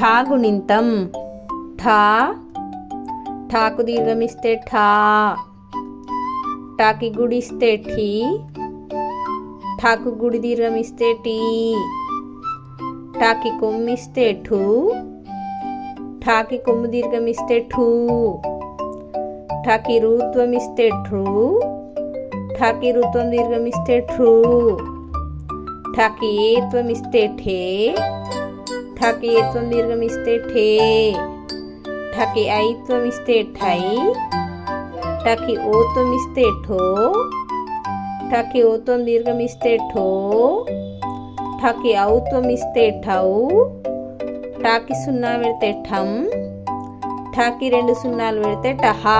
ఠా గుణింతం. ఠా ఠాకు దీర్ఘమిస్తే ఠా. ఠాకి గుడిస్తే ఠీ. ఠాకు గుడి దీర్ఘమిస్తే టీ. ఠాకి కొమ్మిస్తే ఠూ. ఠాకి కొమ్ము దీర్ఘమిస్తే ఠూ. ఠాకి రూత్వమిస్తే ఠూ. ఠాకి రుత్వం దీర్ఘమిస్తే ఠూ. ఠాకి ఏత్వమిస్తే ఠే. ఠాకి ఏత్వం దీర్ఘమిస్తే ఠే. ఠాకి ఐత్వమిస్తే ఠై. ఠాకి ఓత్వమిస్తే ఠో. ఠాకి ఓత్వం దీర్ఘమిస్తే ఠో. ఠాకి ఔత్వమిస్తే ఠౌ. ఠాకి సున్నా పెడితే ఠం. ఠాకి 2 సున్నాలు పెడితే టహా.